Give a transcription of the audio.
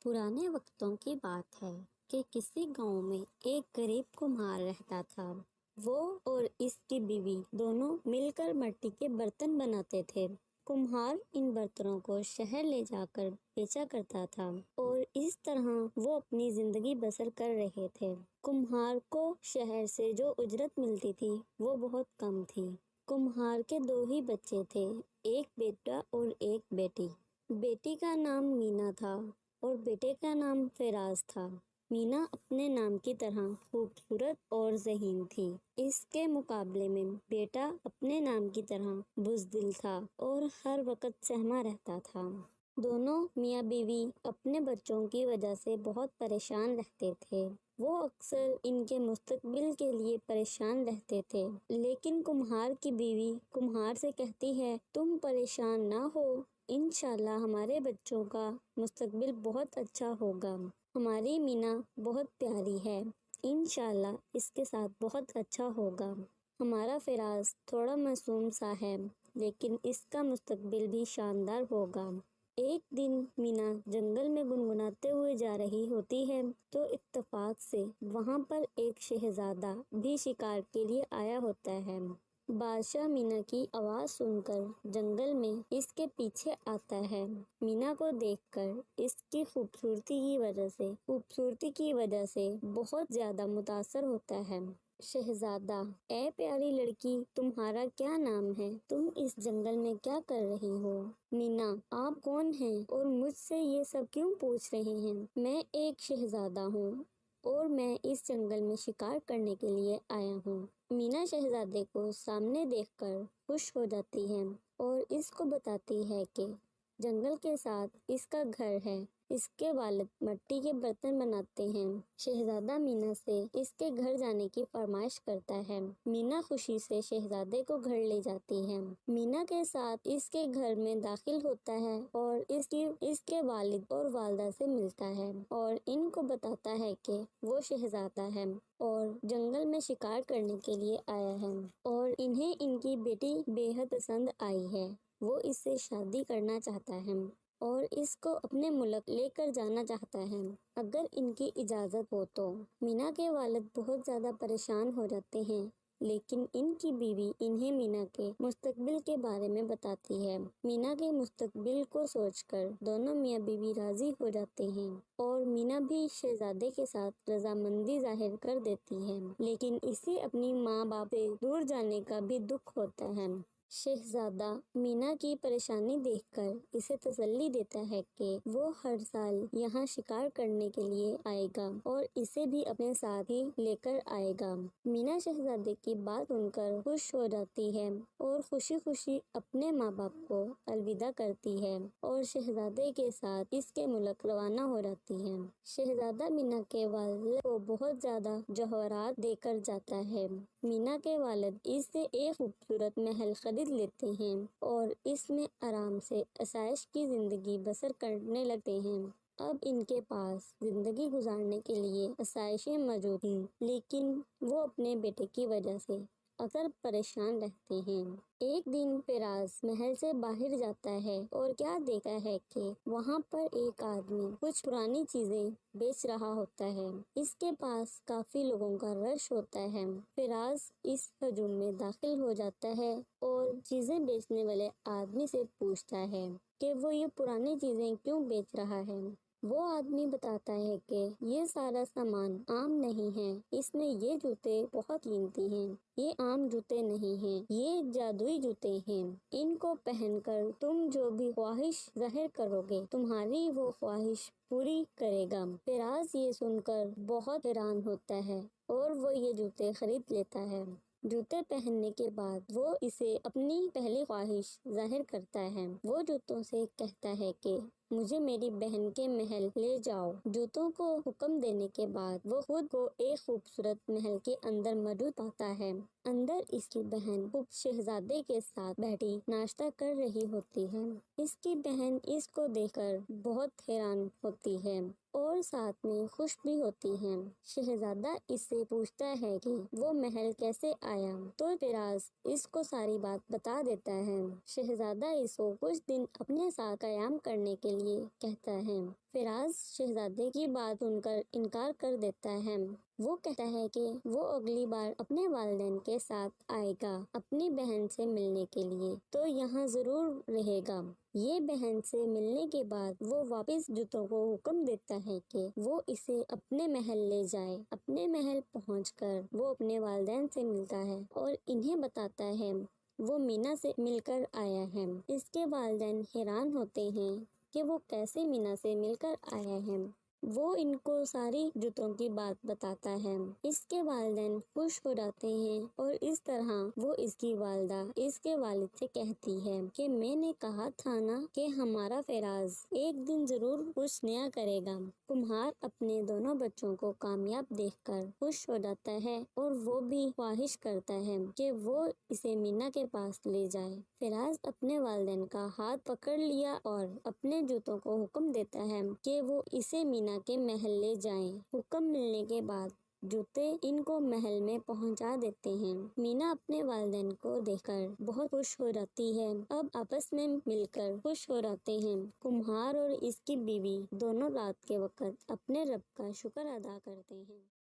پرانے وقتوں کی بات ہے کہ کسی گاؤں میں ایک غریب کمہار رہتا تھا۔ وہ اور اس کی بیوی دونوں مل کر مٹی کے برتن بناتے تھے۔ کمہار ان برتنوں کو شہر لے جا کر بیچا کرتا تھا اور اس طرح وہ اپنی زندگی بسر کر رہے تھے۔ کمہار کو شہر سے جو اجرت ملتی تھی وہ بہت کم تھی۔ کمہار کے 2 ہی بچے تھے، ایک بیٹا اور ایک بیٹی۔ بیٹی کا نام مینا تھا اور بیٹے کا نام فیراز تھا۔ مینا اپنے نام کی طرح خوبصورت اور ذہین تھی۔ اس کے مقابلے میں بیٹا اپنے نام کی طرح بزدل تھا اور ہر وقت سہما رہتا تھا۔ دونوں میاں بیوی اپنے بچوں کی وجہ سے بہت پریشان رہتے تھے۔ وہ اکثر ان کے مستقبل کے لیے پریشان رہتے تھے، لیکن کمہار کی بیوی کمہار سے کہتی ہے، تم پریشان نہ ہو، انشاءاللہ ہمارے بچوں کا مستقبل بہت اچھا ہوگا۔ ہماری مینا بہت پیاری ہے، انشاءاللہ اس کے ساتھ بہت اچھا ہوگا۔ ہمارا فیراز تھوڑا معصوم سا ہے، لیکن اس کا مستقبل بھی شاندار ہوگا۔ ایک دن مینا جنگل میں گنگناتے ہوئے جا رہی ہوتی ہے تو اتفاق سے وہاں پر ایک شہزادہ بھی شکار کے لیے آیا ہوتا ہے۔ بادشاہ مینا کی آواز سن کر جنگل میں اس کے پیچھے آتا ہے۔ مینا کو دیکھ کر اس کی خوبصورتی کی وجہ سے بہت زیادہ متاثر ہوتا ہے۔ شہزادہ، اے پیاری لڑکی، تمہارا کیا نام ہے؟ تم اس جنگل میں کیا کر رہی ہو؟ مینا، آپ کون ہیں اور مجھ سے یہ سب کیوں پوچھ رہے ہیں؟ میں ایک شہزادہ ہوں اور میں اس جنگل میں شکار کرنے کے لیے آیا ہوں۔ مینا شہزادے کو سامنے دیکھ کر خوش ہو جاتی ہے اور اس کو بتاتی ہے کہ جنگل کے ساتھ اس کا گھر ہے۔ اس کے والد مٹی کے برتن بناتے ہیں۔ شہزادہ مینا سے اس کے گھر جانے کی فرمائش کرتا ہے۔ مینا خوشی سے شہزادے کو گھر لے جاتی ہے۔ مینا کے ساتھ اس کے گھر میں داخل ہوتا ہے اور اس کے والد اور والدہ سے ملتا ہے اور ان کو بتاتا ہے کہ وہ شہزادہ ہے اور جنگل میں شکار کرنے کے لیے آیا ہے اور انہیں ان کی بیٹی بے حد پسند آئی ہے۔ وہ اس سے شادی کرنا چاہتا ہے اور اس کو اپنے ملک لے کر جانا چاہتا ہے، اگر ان کی اجازت ہو تو۔ مینا کے والد بہت زیادہ پریشان ہو جاتے ہیں، لیکن ان کی بیوی انہیں مینا کے مستقبل کے بارے میں بتاتی ہے۔ مینا کے مستقبل کو سوچ کر دونوں میاں بیوی راضی ہو جاتے ہیں اور مینا بھی شہزادے کے ساتھ رضامندی ظاہر کر دیتی ہے، لیکن اسے اپنی ماں باپ سے دور جانے کا بھی دکھ ہوتا ہے۔ شہزادہ مینا کی پریشانی دیکھ کر اسے تسلی دیتا ہے کہ وہ ہر سال یہاں شکار کرنے کے لیے آئے گا اور اسے بھی اپنے ساتھ ہی لے کر آئے گا۔ مینا شہزادے کی بات سن کر خوش ہو جاتی ہے اور خوشی خوشی اپنے ماں باپ کو الوداع کرتی ہے اور شہزادے کے ساتھ اس کے ملک روانہ ہو جاتی ہے۔ شہزادہ مینا کے والد کو بہت زیادہ جوہرات دے کر جاتا ہے۔ مینا کے والد اس سے ایک خوبصورت محل خرید لیتے ہیں اور اس میں آرام سے عیش کی زندگی بسر کرنے لگتے ہیں۔ اب ان کے پاس زندگی گزارنے کے لیے آسائشیں موجود ہیں، لیکن وہ اپنے بیٹے کی وجہ سے اکثر پریشان رہتے ہیں۔ ایک دن فیراز محل سے باہر جاتا ہے اور کیا دیکھتا ہے کہ وہاں پر ایک آدمی کچھ پرانی چیزیں بیچ رہا ہوتا ہے۔ اس کے پاس کافی لوگوں کا رش ہوتا ہے۔ فیراز اس ہجوم میں داخل ہو جاتا ہے اور چیزیں بیچنے والے آدمی سے پوچھتا ہے کہ وہ یہ پرانی چیزیں کیوں بیچ رہا ہے۔ وہ آدمی بتاتا ہے کہ یہ سارا سامان عام نہیں ہے، اس میں یہ جوتے بہت قیمتی ہیں، یہ عام جوتے نہیں ہیں، یہ جادوئی جوتے ہیں، ان کو پہن کر تم جو بھی خواہش ظاہر کرو گے تمہاری وہ خواہش پوری کرے گا۔ فیراز یہ سن کر بہت حیران ہوتا ہے اور وہ یہ جوتے خرید لیتا ہے۔ جوتے پہننے کے بعد وہ اسے اپنی پہلی خواہش ظاہر کرتا ہے۔ وہ جوتوں سے کہتا ہے کہ مجھے میری بہن کے محل لے جاؤ۔ جوتوں کو حکم دینے کے بعد وہ خود کو ایک خوبصورت محل کے اندر موجود پاتا ہے۔ اندر اس کی بہن شہزادے کے ساتھ بیٹھی ناشتہ کر رہی ہوتی ہے۔ اس کی بہن اس کو دیکھ کر بہت حیران ہوتی ہے اور ساتھ میں خوش بھی ہوتی ہے۔ شہزادہ اس سے پوچھتا ہے کہ وہ محل کیسے آیا تو فیراز اس کو ساری بات بتا دیتا ہے۔ شہزادہ اس کو کچھ دن اپنے ساتھ قیام کرنے کے لیے کہتا ہے۔ فراز شہزادے کی بات سن کر انکار کر دیتا ہے۔ وہ کہتا ہے کہ وہ اگلی بار اپنے والدین کے ساتھ آئے گا اپنی بہن سے ملنے کے لیے، تو یہاں ضرور رہے گا۔ یہ بہن سے ملنے کے بعد وہ واپس جوتوں کو حکم دیتا ہے کہ وہ اسے اپنے محل لے جائے۔ اپنے محل پہنچ کر وہ اپنے والدین سے ملتا ہے اور انہیں بتاتا ہے وہ مینا سے مل کر آیا ہے۔ اس کے والدین حیران ہوتے ہیں کہ وہ کیسے مینا سے مل کر آیا ہے۔ وہ ان کو ساری جوتوں کی بات بتاتا ہے۔ اس کے والدین خوش ہو جاتے ہیں اور اس طرح وہ اس کی والدہ اس کے والد سے کہتی ہے کہ میں نے کہا تھا نا کہ ہمارا فراز ایک دن ضرور کچھ نیا کرے گا۔ کمہار اپنے دونوں بچوں کو کامیاب دیکھ کر خوش ہو جاتا ہے اور وہ بھی خواہش کرتا ہے کہ وہ اسے مینا کے پاس لے جائے۔ فراز اپنے والدین کا ہاتھ پکڑ لیا اور اپنے جوتوں کو حکم دیتا ہے کہ وہ اسے مینا کے محل لے جائیں۔ حکم ملنے کے بعد جوتے ان کو محل میں پہنچا دیتے ہیں۔ مینا اپنے والدین کو دیکھ کر بہت خوش ہو جاتی ہے۔ اب آپس میں مل کر خوش ہو جاتے ہیں۔ کمہار اور اس کی بیوی دونوں رات کے وقت اپنے رب کا شکر ادا کرتے ہیں۔